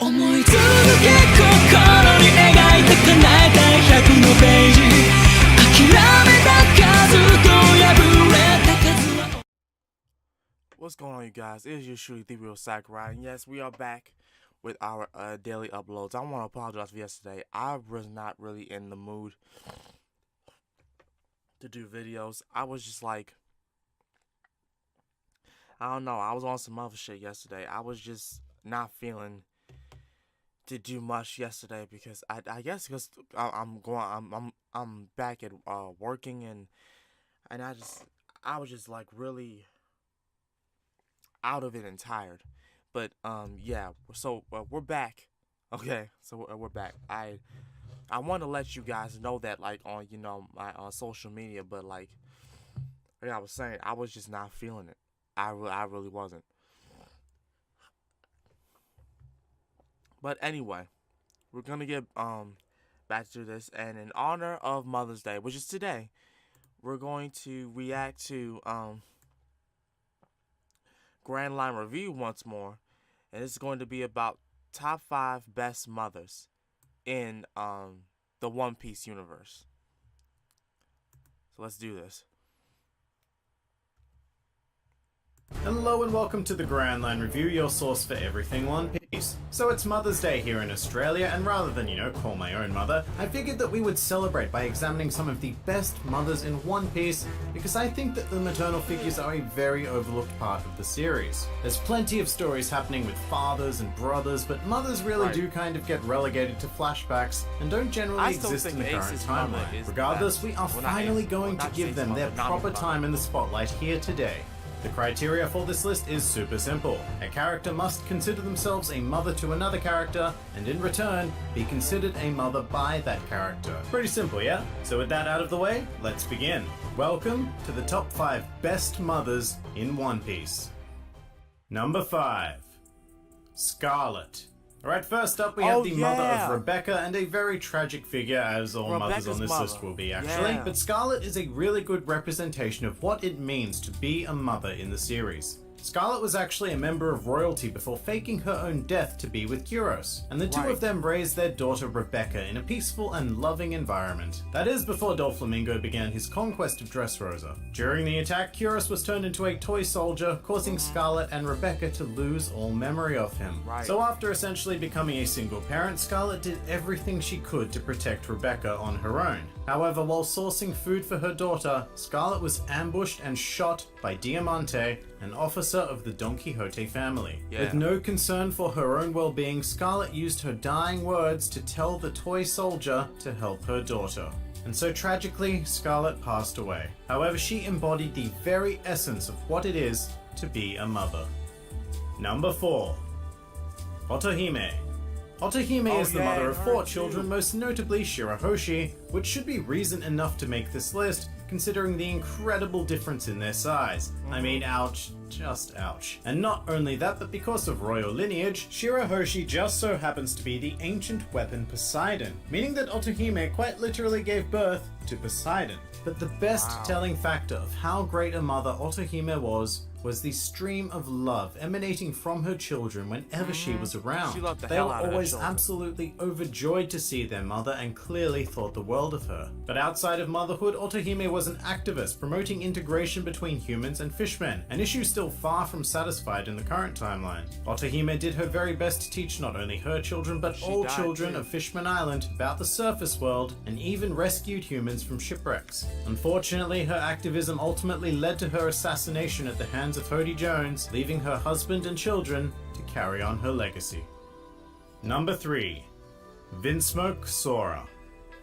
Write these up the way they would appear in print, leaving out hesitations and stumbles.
思い続け心に描いて叶えたい100のページ諦めた数と破れた数は What's going on, you guys? It is your truly the real Sakurai, and yes, we are back with our daily uploads. I want to apologize for yesterday. I was not really in the mood to do videos. I was just like, I don't know. I was on some other shit yesterday. I was just not feeling to do much yesterday because I guess because I'm back at working and I was just like really out of it and tired. But yeah, so we're back. Okay, so we're back. I want to let you guys know that, like, on my social media, but like I was saying, I was just not feeling it. I really wasn't. But anyway, we're gonna get back to this, and in honor of Mother's Day, which is today, we're going to react to GrandLinReview once more, and it's going to be about top 5 best mothers in the One Piece universe. So let's do this. Hello and welcome to the GrandLinReview, your source for everything One Piece. So it's Mother's Day here in Australia, and rather than, call my own mother, I figured that we would celebrate by examining some of the best mothers in One Piece, because I think that the maternal figures are a very overlooked part of the series. There's plenty of stories happening with fathers and brothers, but mothers really do kind of get relegated to flashbacks and don't generally exist in the current timeline. Regardless, we are finally going to give them their proper time in the spotlight here today. The criteria for this list is super simple. A character must consider themselves a mother to another character, and in return, be considered a mother by that character. Pretty simple, yeah? So with that out of the way, let's begin. Welcome to the top 5 best mothers in One Piece. Number 5. Scarlet. Alright, first up we have the mother of Rebecca, and a very tragic figure, as all mothers on this list will be actually. But Scarlet is a really good representation of what it means to be a mother in the series. Scarlet was actually a member of royalty before faking her own death to be with Kyros, and the two of them raised their daughter Rebecca in a peaceful and loving environment. That is before Doflamingo began his conquest of Dressrosa. During the attack, Kyros was turned into a toy soldier, causing Scarlet and Rebecca to lose all memory of him. So after essentially becoming a single parent, Scarlet did everything she could to protect Rebecca on her own. However, while sourcing food for her daughter, Scarlet was ambushed and shot by Diamante, an officer of the Don Quixote family. With no concern for her own well-being, Scarlet used her dying words to tell the toy soldier to help her daughter. And so tragically, Scarlet passed away. However, she embodied the very essence of what it is to be a mother. Number 4. Otohime. Otohime is the mother of 4 children, most notably Shirahoshi, which should be reason enough to make this list, considering the incredible difference in their size. I mean, ouch, just ouch. And not only that, but because of royal lineage, Shirahoshi just so happens to be the ancient weapon Poseidon, meaning that Otohime quite literally gave birth to Poseidon. But the best telling factor of how great a mother Otohime was the stream of love emanating from her children whenever she was around. They were always absolutely overjoyed to see their mother and clearly thought the world of her. But outside of motherhood, Otohime was an activist promoting integration between humans and fishmen, an issue still far from satisfied in the current timeline. Otohime did her very best to teach not only her children but all children of Fishman Island about the surface world, and even rescued humans from shipwrecks. Unfortunately, her activism ultimately led to her assassination at the hands of Hody Jones, leaving her husband and children to carry on her legacy. Number 3. Vinsmoke Sora.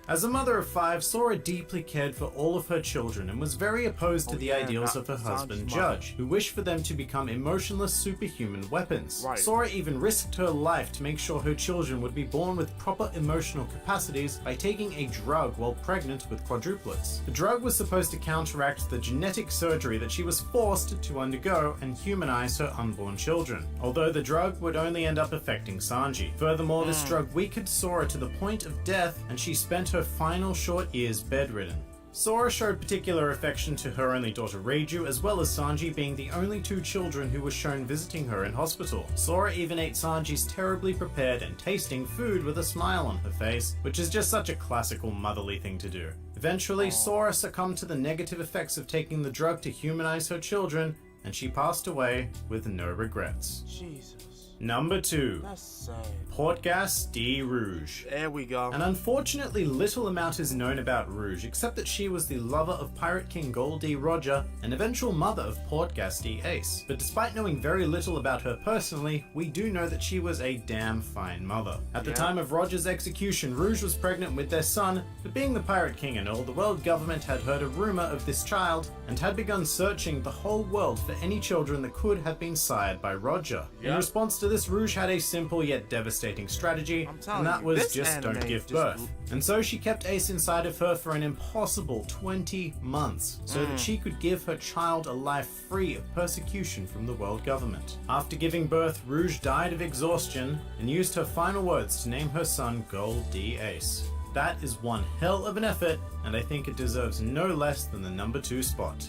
As a mother of 5, Sora deeply cared for all of her children and was very opposed to the ideals of her husband Judge, who wished for them to become emotionless superhuman weapons. Sora even risked her life to make sure her children would be born with proper emotional capacities by taking a drug while pregnant with quadruplets. The drug was supposed to counteract the genetic surgery that she was forced to undergo and humanize her unborn children, although the drug would only end up affecting Sanji. Furthermore, this drug weakened Sora to the point of death, and she spent her final short years bedridden. Sora showed particular affection to her only daughter Reiju, as well as Sanji, being the only two children who were shown visiting her in hospital. Sora even ate Sanji's terribly prepared and tasting food with a smile on her face, which is just such a classical motherly thing to do. Eventually, Sora succumbed to the negative effects of taking the drug to humanize her children, and she passed away with no regrets. Jesus. Number 2. That's sad. Portgas de Rouge. There we go. And unfortunately, little amount is known about Rouge, except that she was the lover of Pirate King Gol D. Roger, and eventual mother of Portgas de Ace. But despite knowing very little about her personally, we do know that she was a damn fine mother. At the time of Roger's execution, Rouge was pregnant with their son, but being the Pirate King and all, the world government had heard a rumor of this child, and had begun searching the whole world for any children that could have been sired by Roger. In response to this, Rouge had a simple yet devastating strategy, and that was just don't give birth. And so she kept Ace inside of her for an impossible 20 months, so that she could give her child a life free of persecution from the world government. After giving birth, Rouge died of exhaustion, and used her final words to name her son Gol D. Ace. That is one hell of an effort, and I think it deserves no less than the number 2 spot.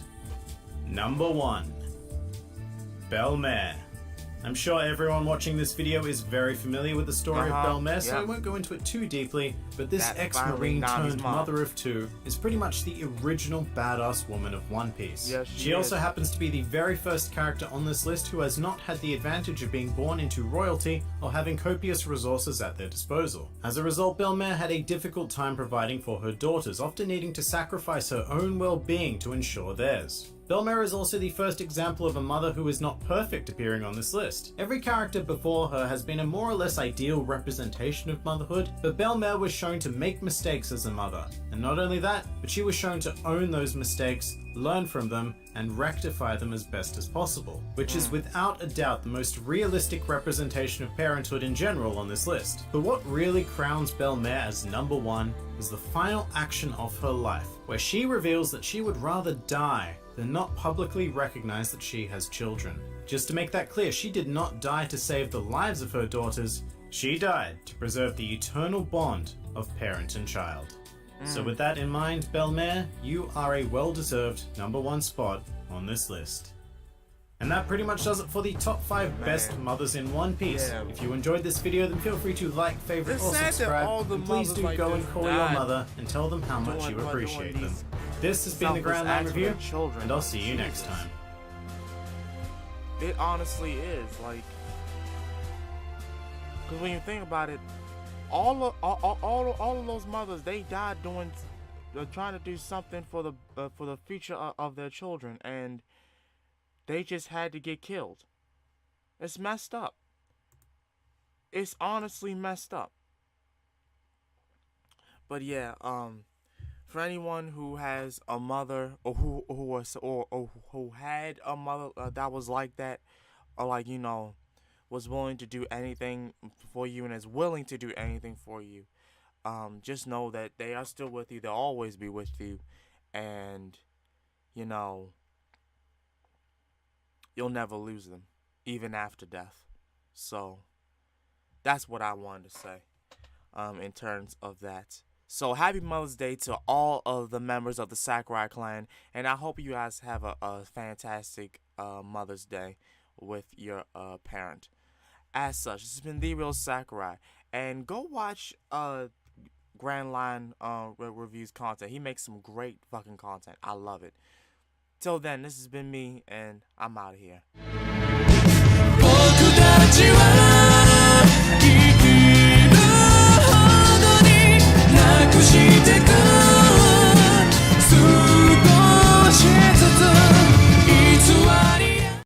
Number 1. Belmare. I'm sure everyone watching this video is very familiar with the story of Belmare, so I won't go into it too deeply, but this ex-marine turned mother of 2 is pretty much the original badass woman of One Piece. Yes, she also happens to be the very first character on this list who has not had the advantage of being born into royalty or having copious resources at their disposal. As a result, Belmare had a difficult time providing for her daughters, often needing to sacrifice her own well-being to ensure theirs. Belmare is also the first example of a mother who is not perfect appearing on this list. Every character before her has been a more or less ideal representation of motherhood, but Belmare was shown to make mistakes as a mother. And not only that, but she was shown to own those mistakes, learn from them, and rectify them as best as possible, which is without a doubt the most realistic representation of parenthood in general on this list. But what really crowns Belmare as number 1 is the final action of her life, where she reveals that she would rather die than not publicly recognize that she has children. Just to make that clear, she did not die to save the lives of her daughters, she died to preserve the eternal bond of parent and child. So with that in mind, Belmare, you are a well-deserved number 1 spot on this list. And that pretty much does it for the top 5 best mothers in One Piece. If you enjoyed this video, then feel free to like, favorite, or subscribe. And please do go and call your mother and tell them how much you appreciate them. This has been the GrandLinReview, and I'll see you next time. It honestly is, like, because when you think about it, all of those mothers, they died doing, trying to do something for the future of their children, and they just had to get killed. It's messed up. It's honestly messed up. But yeah, for anyone who has a mother, or who had a mother that was like that, or like, you know, was willing to do anything for you and is willing to do anything for you, just know that they are still with you. They'll always be with you, and you know, you'll never lose them, even after death. So that's what I wanted to say in terms of that. So happy Mother's Day to all of the members of the Sakurai clan, and I hope you guys have a fantastic Mother's Day with your parent. As such, this has been The Real Sakurai, and go watch GrandLinReview's content. He makes some great fucking content. I love it. Till then, this has been me, and I'm out of here.